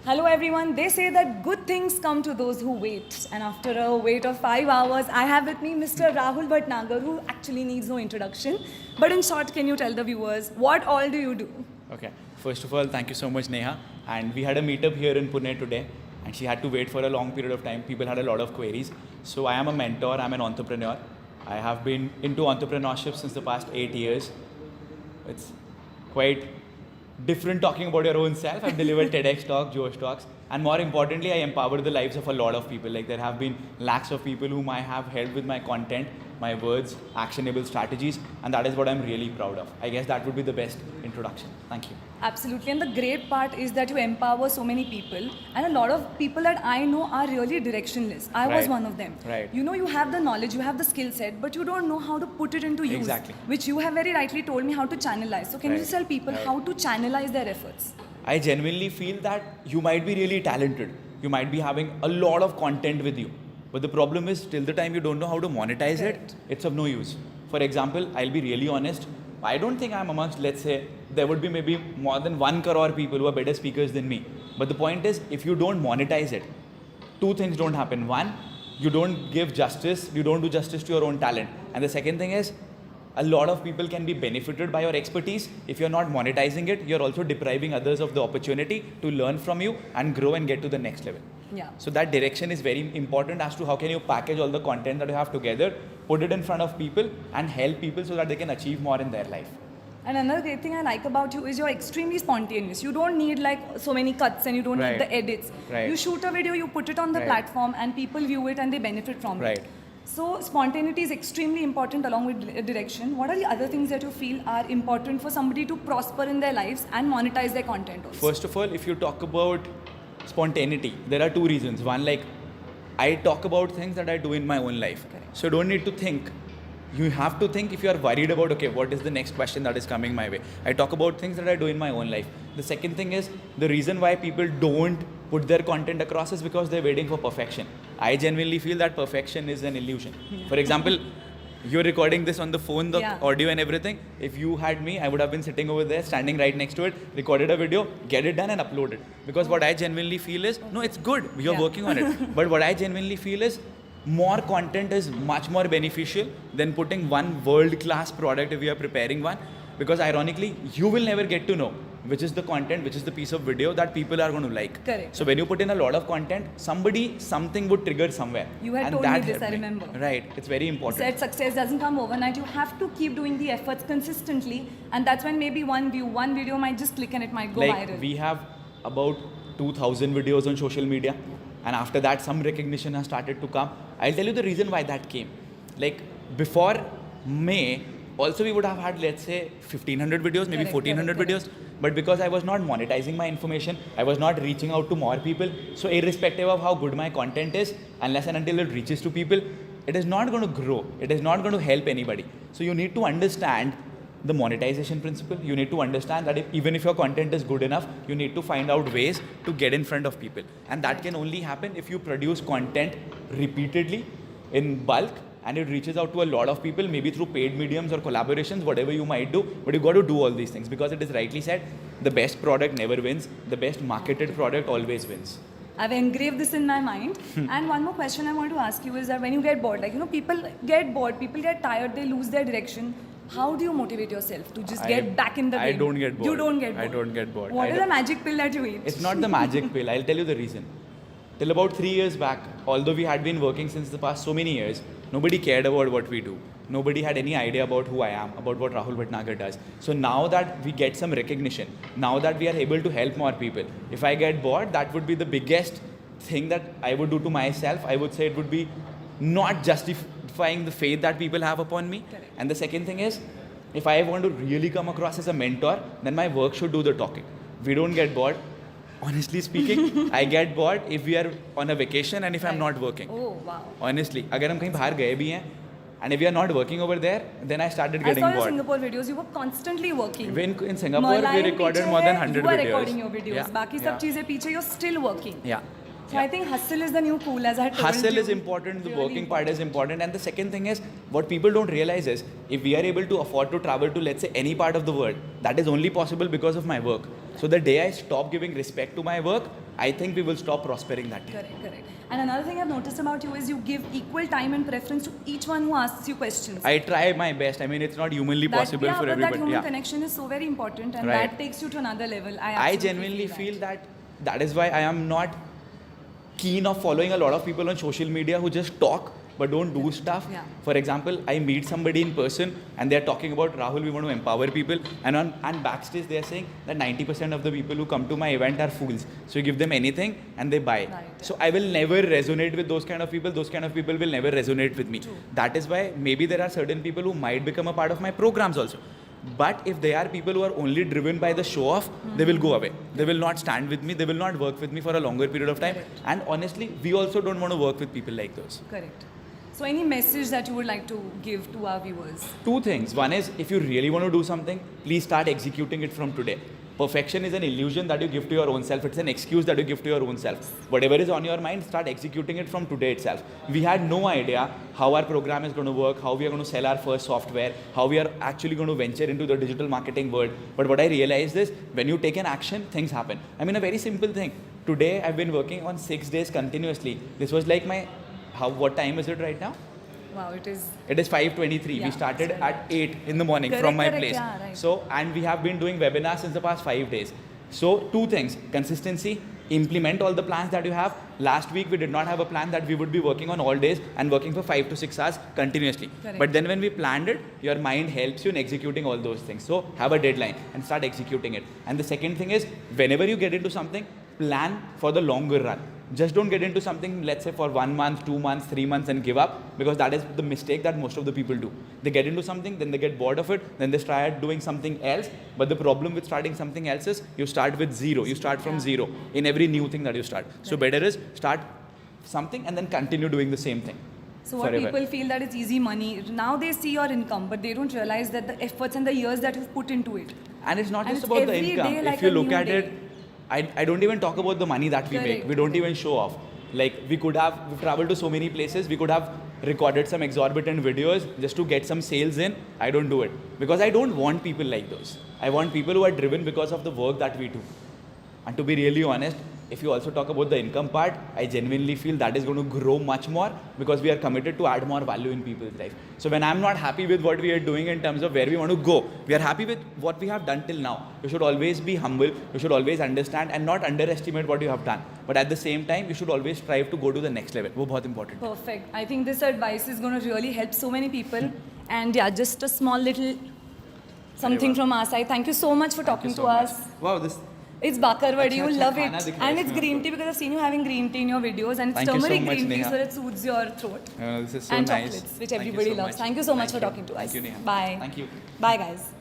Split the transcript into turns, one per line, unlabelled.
Hello everyone. They say that good things come to those who wait. And after a wait of 5 hours, I have with me Mr. Rahul Bhatnagar, who actually needs no introduction. But in short, can you tell the viewers what all do you do?
Okay. First of all, thank you so much, Neha. And we had a meetup here in Pune today, and she had to wait for a long period of time. People had a lot of queries. So I am a mentor. I'm an entrepreneur. I have been into entrepreneurship since the past 8 years. It's quite different talking about your own self. I've delivered TEDx talks, Josh talks, and more importantly, I empower the lives of a lot of people. Like there have been lakhs of people whom I have helped with my content, my words, actionable strategies, and that is what I'm really proud of. I guess that would be the best introduction. Thank you.
Absolutely. And the great part is that you empower so many people. And a lot of people that I know are really directionless. I was
Right.
one of them.
Right.
You know, you have the knowledge, you have the skill set, but you don't know how to put it into use.
Exactly.
Which you have very rightly told me how to channelize. So can you
Right.
tell people
Right.
how to channelize their efforts?
I genuinely feel that you might be really talented. You might be having a lot of content with you. But the problem is, till the time you don't know how to monetize
Correct.
it, it's of no use. For example, I'll be really honest. I don't think I'm amongst, let's say, there would be maybe more than 1 crore people who are better speakers than me. But the point is, if you don't monetize it, two things don't happen. One, you don't give justice, you don't do justice to your own talent. And the second thing is, a lot of people can be benefited by your expertise. If you're not monetizing it, you're also depriving others of the opportunity to learn from you and grow and get to the next level.
Yeah.
So that direction is very important as to how can you package all the content that you have together, put it in front of people and help people so that they can achieve more in their life.
And another great thing I like about you is you're extremely spontaneous. You don't need like so many cuts and you don't
Right.
need the edits.
Right.
You shoot a video, you put it on the
Right.
platform and people view it and they benefit from
Right.
it. So spontaneity is extremely important along with direction. What are the other things that you feel are important for somebody to prosper in their lives and monetize their content also?
First of all, if you talk about spontaneity, there are two reasons. One, like I talk about things that I do in my own life.
Correct.
So you don't need to think. You have to think if you are worried about, okay, what is the next question that is coming my way. I talk about things that I do in my own life. The second thing is, the reason why people don't put their content across is because they're waiting for perfection. I genuinely feel that perfection is an illusion. For example, you're recording this on the phone, the
Yeah.
audio and everything. If you had me, I would have been sitting over there, standing right next to it, recorded a video, get it done and upload it. Because what I genuinely feel is, no, it's good, you're
Yeah.
working on it. But what I genuinely feel is, more content is much more beneficial than putting one world-class product if you are preparing one. Because ironically, you will never get to know which is the content, which is the piece of video that people are going to like.
Correct.
So when you put in a lot of content, something would trigger somewhere.
You had
And
told me
that
this,
helped
I remember.
Right, it's very important.
Said success doesn't come overnight. You have to keep doing the efforts consistently, and that's when maybe one view, one video might just click and it might go
Like
viral.
we have about 2,000 videos on social media, and after that some recognition has started to come. I'll tell you the reason why that came. Like before May, also we would have had, let's say, 1,500 videos, maybe
Correct,
1,400
correct,
videos. But because I was not monetizing my information, I was not reaching out to more people. So irrespective of how good my content is, unless and until it reaches to people, it is not going to grow. It is not going to help anybody. So you need to understand the monetization principle. You need to understand that even if your content is good enough, you need to find out ways to get in front of people. And that can only happen if you produce content repeatedly in bulk and it reaches out to a lot of people, maybe through paid mediums or collaborations, whatever you might do. But you got to do all these things because it is rightly said, the best product never wins. The best marketed product always wins.
I've engraved this in my mind. And one more question I want to ask you is that when you get bored, like, you know, people get bored, people get tired, they lose their direction. How do you motivate yourself to just get back in the game?
I don't get bored.
You don't get bored.
I don't get bored.
What
I
is
don't-
the magic pill that you eat?
It's not the magic pill. I'll tell you the reason. Till about 3 years back, although we had been working since the past so many years, nobody cared about what we do. Nobody had any idea about who I am, about what Rahul Bhatnagar does. So now that we get some recognition, now that we are able to help more people, if I get bored, that would be the biggest thing that I would do to myself. I would say it would be not justifying the faith that people have upon me.
Correct.
And the second thing is, if I want to really come across as a mentor, then my work should do the talking. We don't get bored. Honestly speaking, I get bored if we are on a vacation and if I'm not working.
Oh, wow.
Honestly, अगर हम कहीं बाहर गए भी हैं, and if we are not working over there, then I started
I
getting
saw your
bored.
Singapore videos. You were constantly working.
In Singapore, we
Merlion
recorded
पीछे
more than
है,
100
you are
videos.
recording your videos.
Yeah,
बाकी सब
yeah.
चीजें पीछे, you're still working.
Yeah.
So I think hustle is the new cool, as I told
Hustle
you.
is important, the
Really
working part is important, and the second thing is, what people don't realize is, if we are able to afford to travel to, let's say, any part of the world, that is only possible because of my work. So the day I stop giving respect to my work, I think we will stop prospering that day.
Correct, correct. And another thing I've noticed about you is you give equal time and preference to each one who asks you questions.
I try my best. I mean, it's not humanly possible
yeah,
for
but
everybody.
that human connection is so very important, and
Right.
that takes you to another level.
I
absolutely
genuinely feel that is why I am not keen of following a lot of people on social media who just talk but don't do stuff.
Yeah.
For example, I meet somebody in person and they're talking about, Rahul, we want to empower people, and backstage they're saying that 90% of the people who come to my event are fools. So you give them anything and they buy.
Right.
So I will never resonate with those kind of people. Those kind of people will never resonate with me.
True.
That is why maybe there are certain people who might become a part of my programs also. But if they are people who are only driven by the show off, they will go away. They will not stand with me. They will not work with me for a longer period of time.
Correct.
And honestly, we also don't want to work with people like those.
Correct. So, any message that you would like to give to our viewers?
Two things. One is, if you really want to do something, please start executing it from today. Perfection is an illusion that you give to your own self. It's an excuse that you give to your own self. Whatever is on your mind, start executing it from today itself. We had no idea how our program is going to work, how we are going to sell our first software, how we are actually going to venture into the digital marketing world. But what I realized is, when you take an action, things happen. I mean, a very simple thing. Today, I've been working on 6 days continuously. This was like my... what time is it right now?
Wow, it is.
It is 5:23.
Yeah,
We started
it's
at 8 in the morning
Correct,
from my
correct,
place.
yeah, right.
So, and we have been doing webinars since the past 5 days. So, two things: consistency, implement all the plans that you have. Last week we did not have a plan that we would be working on all days and working for 5 to 6 hours continuously.
Correct.
But then when we planned it, your mind helps you in executing all those things. So, have a deadline and start executing it. And the second thing is, whenever you get into something, plan for the longer run. Just don't get into something, let's say, for 1 month, 2 months, 3 months and give up, because that is the mistake that most of the people do. They get into something, then they get bored of it, then they start doing something else. But the problem with starting something else is you start with zero. You start from zero in every new thing that you start. So better is start something and then continue doing the same thing.
So what
forever.
people feel that it's easy money. Now they see your income, but they don't realize that the efforts and the years that you've put into it.
And it's not
And
just
it's
about the
every
income.
day like
If you
a
look
new
at
day.
it, I don't even talk about the money that we make.
Correct.
We don't even show off. Like, we've traveled to so many places. We could have recorded some exorbitant videos just to get some sales in. I don't do it because I don't want people like those. I want people who are driven because of the work that we do. And to be really honest, if you also talk about the income part, I genuinely feel that is going to grow much more because we are committed to add more value in people's life. So when I'm not happy with what we are doing in terms of where we want to go, we are happy with what we have done till now. You should always be humble. You should always understand and not underestimate what you have done. But at the same time, you should always strive to go to the next level. वो बहुत important.
Perfect. I think this advice is going to really help so many people. And yeah, just a small little something from our side. Thank you so much for talking to us.
Wow, this.
It's bakarwadi, you
अच्छा
love
खाना
it.
दिख रहा है
And it's
इसमें
green
आपको.
tea because I've seen you having green tea in your videos, and it's
Thank you so
turmeric
much,
green tea
Neha.
so that soothes your throat.
This is so
And
nice.
chocolates, which
Thank you
everybody
so
loves.
much.
Thank you so much for
Thank you.
talking to us.
Thank you, Neha.
Bye.
Thank you.
Bye, guys.